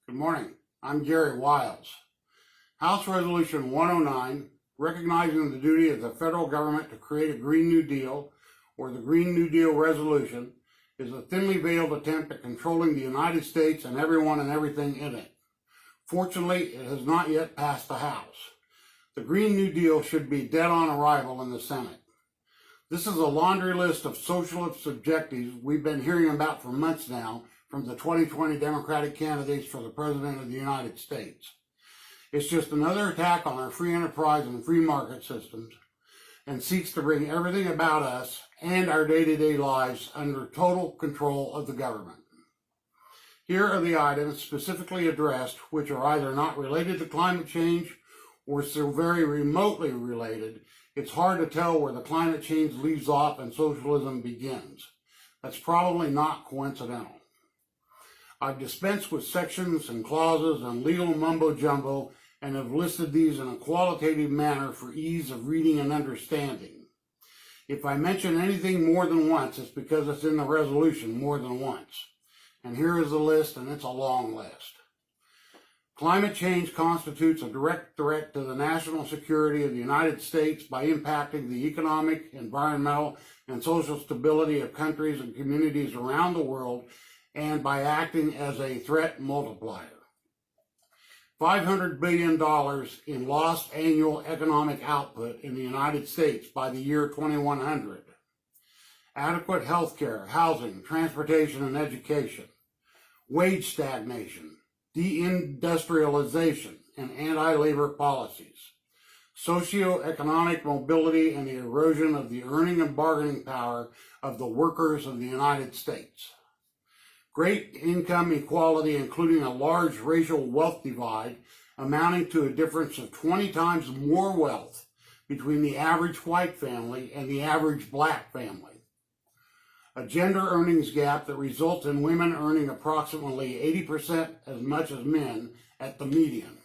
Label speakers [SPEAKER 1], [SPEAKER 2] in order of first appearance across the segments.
[SPEAKER 1] Good morning. I'm Gary Wiles. House Resolution 109, recognizing the duty of the federal government to create a Green New Deal, or the Green New Deal resolution, is a thinly veiled attempt at controlling the United States and everyone and everything in it. Fortunately, it has not yet passed the House. The Green New Deal should be dead on arrival in the Senate. This is a laundry list of socialist objectives we've been hearing about for months now from the 2020 Democratic candidates for the President of the United States. It's just another attack on our free enterprise and free market systems, and seeks to bring everything about us and our day-to-day lives under total control of the government. Here are the items specifically addressed, which are either not related to climate change or so very remotely related, it's hard to tell where the climate change leaves off and socialism begins. That's probably not coincidental. I've dispensed with sections and clauses and legal mumbo-jumbo and have listed these in a qualitative manner for ease of reading and understanding. If I mention anything more than once, it's because it's in the resolution more than once. And here is the list, and it's a long list. Climate change constitutes a direct threat to the national security of the United States by impacting the economic, environmental, and social stability of countries and communities around the world, and by acting as a threat multiplier. $500 billion in lost annual economic output in the United States by the year 2100. Adequate health care, housing, transportation, and education. Wage stagnation, deindustrialization, and anti-labor policies. Socioeconomic mobility and the erosion of the earning and bargaining power of the workers of the United States. Great income equality, including a large racial wealth divide amounting to a difference of 20 times more wealth between the average white family and the average black family. A gender earnings gap that results in women earning approximately 80% as much as men at the median.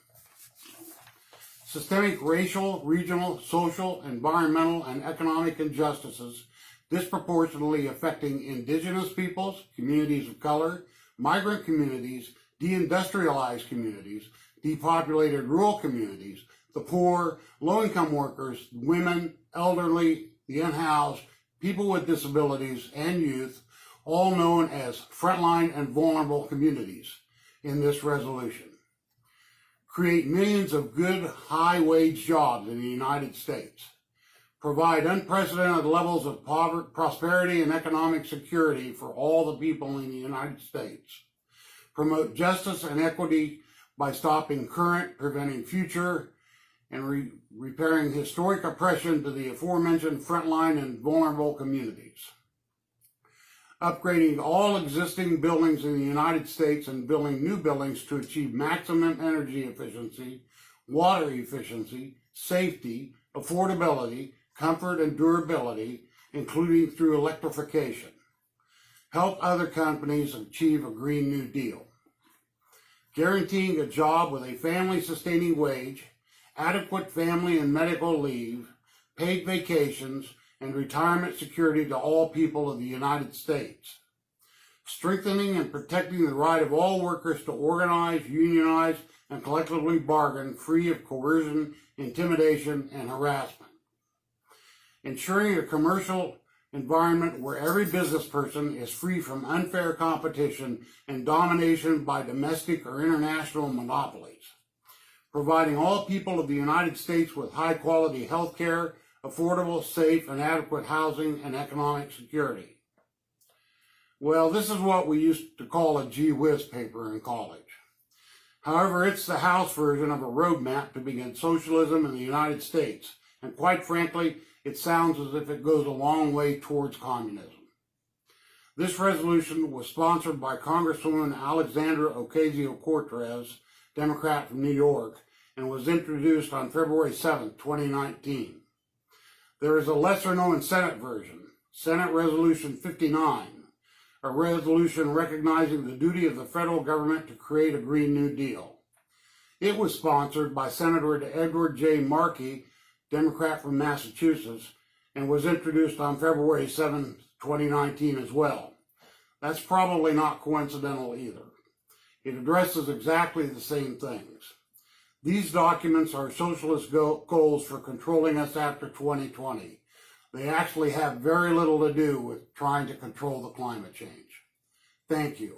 [SPEAKER 1] Systemic racial, regional, social, environmental, and economic injustices disproportionately affecting indigenous peoples, communities of color, migrant communities, deindustrialized communities, depopulated rural communities, the poor, low-income workers, women, elderly, the unhoused, people with disabilities, and youth, all known as frontline and vulnerable communities in this resolution. Create millions of good, high-wage jobs in the United States. Provide unprecedented levels of prosperity and economic security for all the people in the United States. Promote justice and equity by stopping current, preventing future, and repairing historic oppression to the aforementioned frontline and vulnerable communities. Upgrading all existing buildings in the United States and building new buildings to achieve maximum energy efficiency, water efficiency, safety, affordability, comfort, and durability, including through electrification. Help other companies achieve a Green New Deal. Guaranteeing a job with a family-sustaining wage, adequate family and medical leave, paid vacations, and retirement security to all people of the United States. Strengthening and protecting the right of all workers to organize, unionize, and collectively bargain free of coercion, intimidation, and harassment. Ensuring a commercial environment where every business person is free from unfair competition and domination by domestic or international monopolies. Providing all people of the United States with high-quality health care, affordable, safe, and adequate housing and economic security. Well, this is what we used to call a gee whiz paper in college. However, it's the House version of a roadmap to begin socialism in the United States, and quite frankly, it sounds as if it goes a long way towards communism. This resolution was sponsored by Congresswoman Alexandra Ocasio-Cortez, Democrat from New York, and was introduced on February 7, 2019. There is a lesser-known Senate version, Senate Resolution 59, a resolution recognizing the duty of the federal government to create a Green New Deal. It was sponsored by Senator Edward J. Markey, Democrat from Massachusetts, and was introduced on February 7, 2019 as well. That's probably not coincidental either. It addresses exactly the same things. These documents are socialist goals for controlling us after 2020. They actually have very little to do with trying to control the climate change. Thank you.